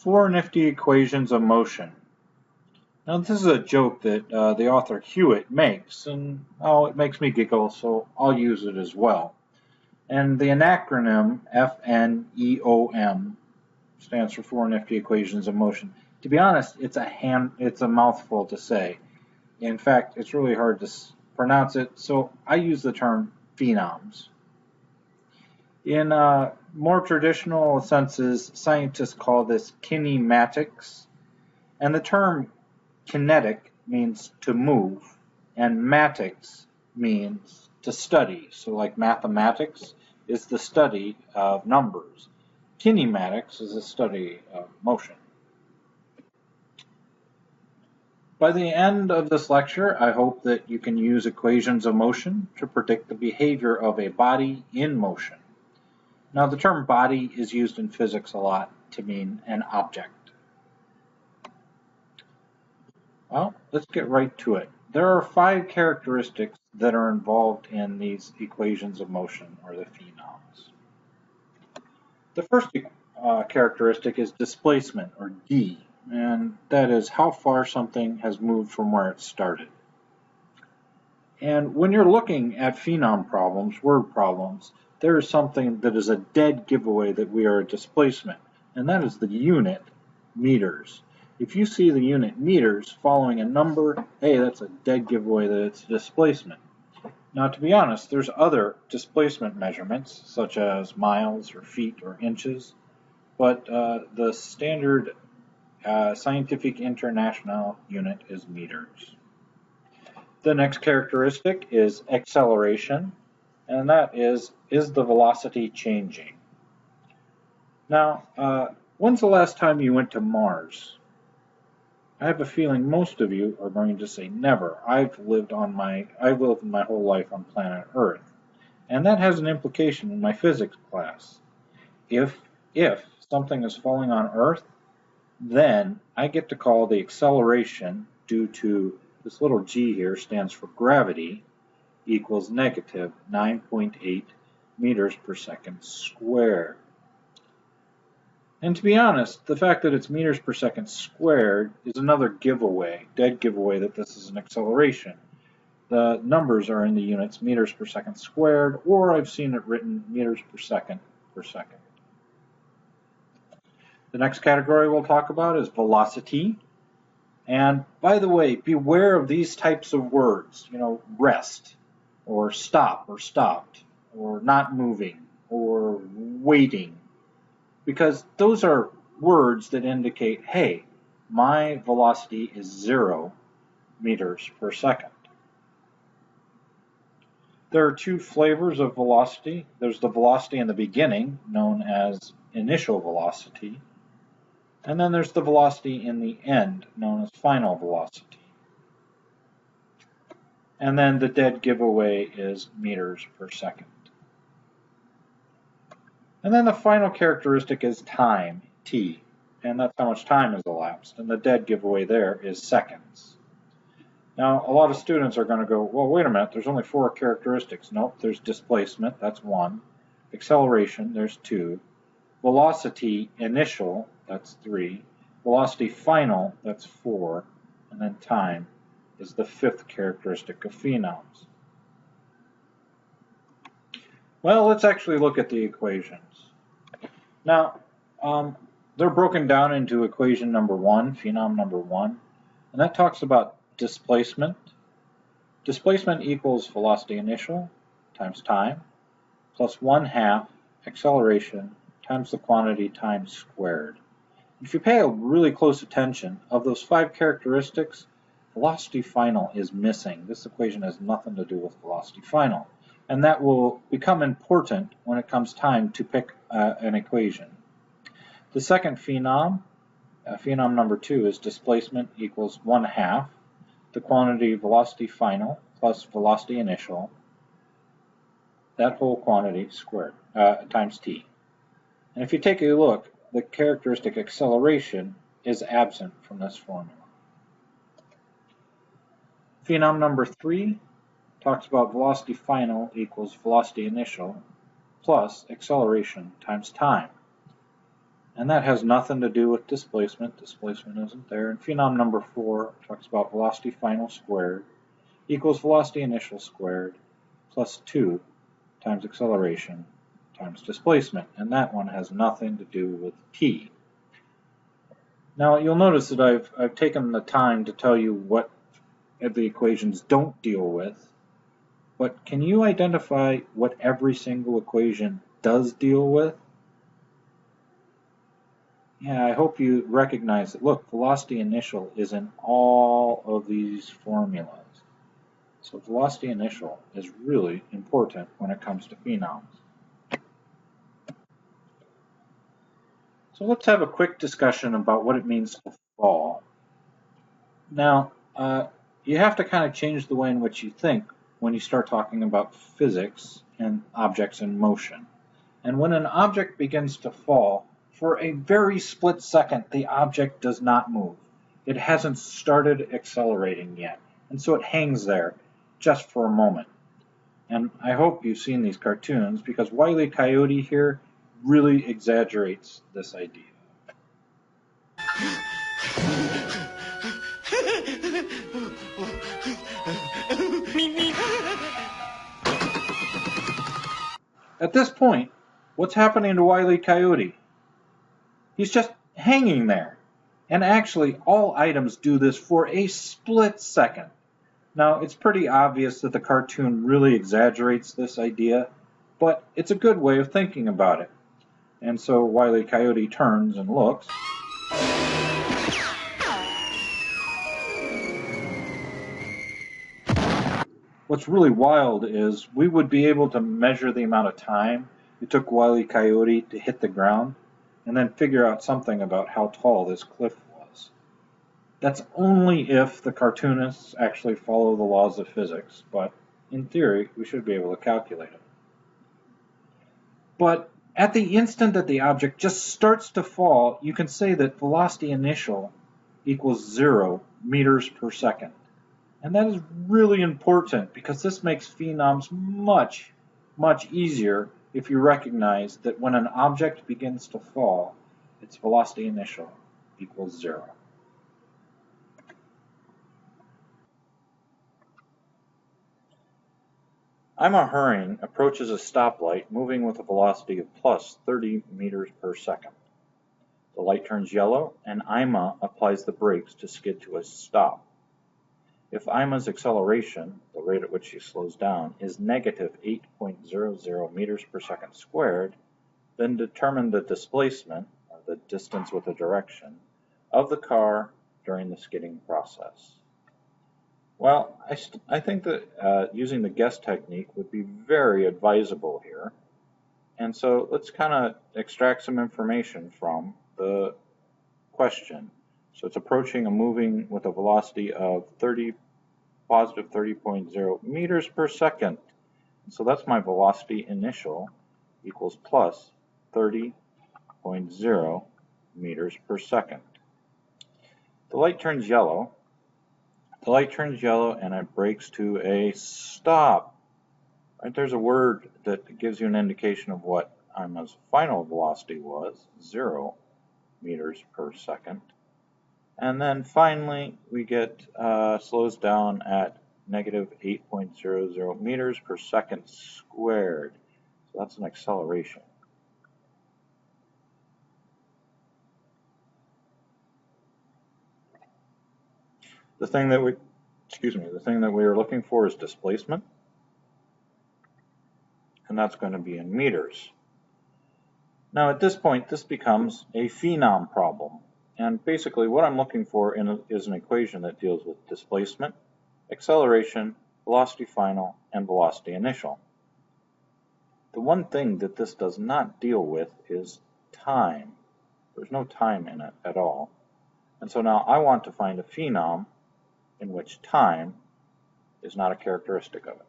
4 nifty equations of motion. Now this is a joke that the author Hewitt makes, and it makes me giggle, so I'll use it as well. And the acronym FNEOM stands for 4 nifty equations of motion. To be honest, it's a mouthful to say. In fact, it's really hard to pronounce it, so I use the term FNEOMs. In more traditional senses, scientists call this kinematics, and the term kinetic means to move, and matics means to study. So like mathematics is the study of numbers. Kinematics is the study of motion. By the end of this lecture, I hope that you can use equations of motion to predict the behavior of a body in motion. Now, the term body is used in physics a lot to mean an object. Well, let's get right to it. There are 5 characteristics that are involved in these equations of motion, or the FNEOMs. The first characteristic is displacement, or D, and that is how far something has moved from where it started. And when you're looking at FNEOM problems, word problems, there is something that is a dead giveaway that we are a displacement, and that is the unit meters. If you see the unit meters following a number, hey, that's a dead giveaway that it's displacement. Now, to be honest, there's other displacement measurements, such as miles or feet or inches, but the standard scientific international unit is meters. The next characteristic is acceleration, and that is the velocity changing? Now, when's the last time you went to Mars? I have a feeling most of you are going to say never. I've lived my whole life on planet Earth, and that has an implication in my physics class. If something is falling on Earth, then I get to call the acceleration due to this little g here stands for gravity equals negative 9.8 meters per second squared. And to be honest, the fact that it's meters per second squared is another dead giveaway that this is an acceleration. The numbers are in the units meters per second squared, or I've seen it written meters per second per second. The next category we'll talk about is velocity. And by the way, beware of these types of words, rest, or stop, or stopped, or not moving, or waiting. Because those are words that indicate, hey, my velocity is 0 meters per second. There are 2 flavors of velocity. There's the velocity in the beginning, known as initial velocity, and then there's the velocity in the end, known as final velocity. And then the dead giveaway is meters per second. And then the final characteristic is time, t, and that's how much time has elapsed. And the dead giveaway there is seconds. Now, a lot of students are going to go, well, wait a minute, there's only 4 characteristics. Nope, there's displacement, that's 1. Acceleration, there's 2. Velocity initial, that's 3. Velocity final, that's 4. And then time is the 5th characteristic of FNEOMs. Well, let's actually look at the equations. Now, they're broken down into equation number 1, FNEOM number 1, and that talks about displacement. Displacement equals velocity initial times time plus 1/2 acceleration times the quantity times squared. If you pay a really close attention, of those 5 characteristics, velocity final is missing. This equation has nothing to do with velocity final. And that will become important when it comes time to pick an equation. The second FNEOM, FNEOM number 2, is displacement equals 1/2 the quantity velocity final plus velocity initial, that whole quantity squared, times t. And if you take a look, the characteristic acceleration is absent from this formula. FNEOM number 3 talks about velocity final equals velocity initial plus acceleration times time. and that has nothing to do with displacement. Displacement isn't there. And phenom number 4 talks about velocity final squared equals velocity initial squared plus 2 times acceleration times displacement, and that one has nothing to do with t. Now you'll notice that I've taken the time to tell you what the equations don't deal with, but can you identify what every single equation does deal with? Yeah, I hope you recognize that, look, velocity initial is in all of these formulas. So velocity initial is really important when it comes to phenoms. So let's have a quick discussion about what it means to fall. Now, you have to kind of change the way in which you think when you start talking about physics and objects in motion. And when an object begins to fall, for a very split second, the object does not move. It hasn't started accelerating yet, and so it hangs there just for a moment. And I hope you've seen these cartoons, because Wile E. Coyote here really exaggerates this idea. At this point, what's happening to Wile E. Coyote? He's just hanging there. And actually, all items do this for a split second. Now, it's pretty obvious that the cartoon really exaggerates this idea, but it's a good way of thinking about it. And so Wile E. Coyote turns and looks. What's really wild is we would be able to measure the amount of time it took Wile E. Coyote to hit the ground and then figure out something about how tall this cliff was. That's only if the cartoonists actually follow the laws of physics, but in theory, we should be able to calculate it. But at the instant that the object just starts to fall, you can say that velocity initial equals 0 meters per second. And that is really important because this makes phenoms much, much easier if you recognize that when an object begins to fall, its velocity initial equals 0. Ima hurrying approaches a stoplight moving with a velocity of plus 30 meters per second. The light turns yellow and Ima applies the brakes to skid to a stop. If Ima's acceleration, the rate at which she slows down, is negative 8.00 meters per second squared, then determine the displacement, or the distance with a direction, of the car during the skidding process. Well, I think that using the guess technique would be very advisable here. And so let's kind of extract some information from the question. So it's approaching a moving with a velocity of positive 30.0 meters per second. And so that's my velocity initial equals plus 30.0 meters per second. The light turns yellow. The light turns yellow and it brakes to a stop. Right, there's a word that gives you an indication of what Ima's final velocity was, 0 meters per second. And then finally, we get slows down at negative 8.00 meters per second squared. So that's an acceleration. The thing that we are looking for is displacement, and that's going to be in meters. Now at this point, this becomes a phenom problem. And basically what I'm looking for is an equation that deals with displacement, acceleration, velocity final, and velocity initial. The one thing that this does not deal with is time. There's no time in it at all. And so now I want to find a phenom in which time is not a characteristic of it.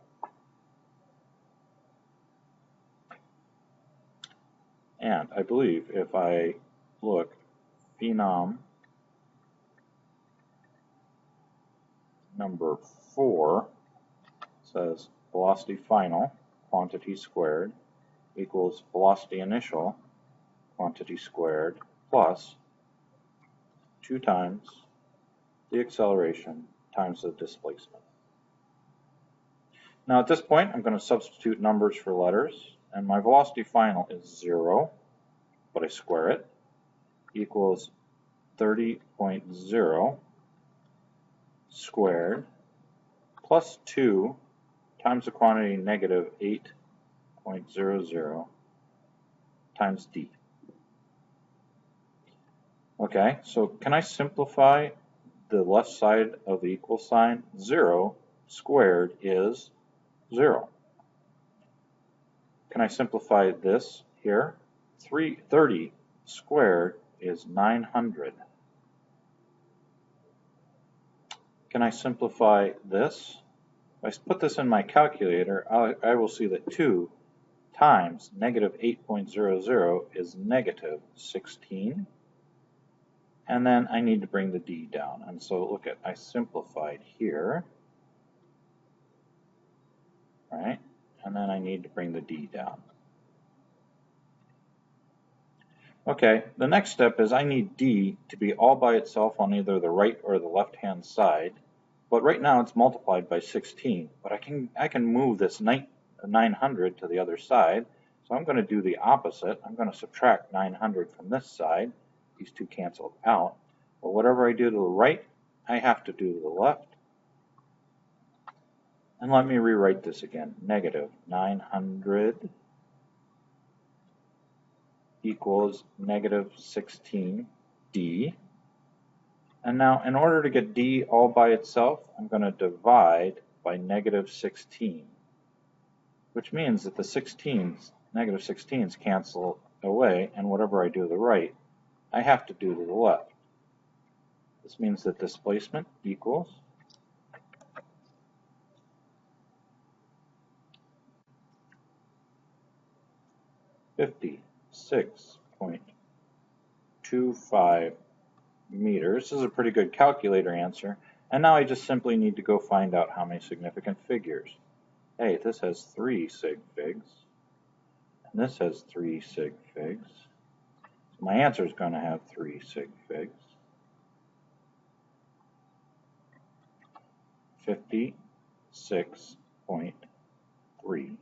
And I believe if I look, phenom number 4 says velocity final, quantity squared, equals velocity initial, quantity squared, plus 2 times the acceleration times the displacement. Now at this point, I'm going to substitute numbers for letters, and my velocity final is 0, but I square it, equals 30.0 squared plus 2 times the quantity negative 8.00 times d. Okay, so can I simplify the left side of the equal sign? 0 squared is 0. Can I simplify this here? 30 squared is 900. Can I simplify this? If I put this in my calculator, I will see that 2 times negative 8.00 is negative 16. And then I need to bring the d down. And so look at, I simplified here. Right? And then I need to bring the d down. Okay, the next step is I need d to be all by itself on either the right or the left-hand side. But right now it's multiplied by 16. But I can move this 900 to the other side. So I'm going to do the opposite. I'm going to subtract 900 from this side. These two cancel out. But whatever I do to the right, I have to do to the left. And let me rewrite this again. Negative 900 equals negative 16d. And now, in order to get d all by itself, I'm going to divide by negative 16, which means that the negative 16s cancel away, and whatever I do to the right, I have to do to the left. This means that displacement equals (56.25 meters). This is a pretty good calculator answer. And now I just simply need to go find out how many significant figures. Hey, this has 3 sig figs, and this has 3 sig figs. So my answer is going to have 3 sig figs. 56.3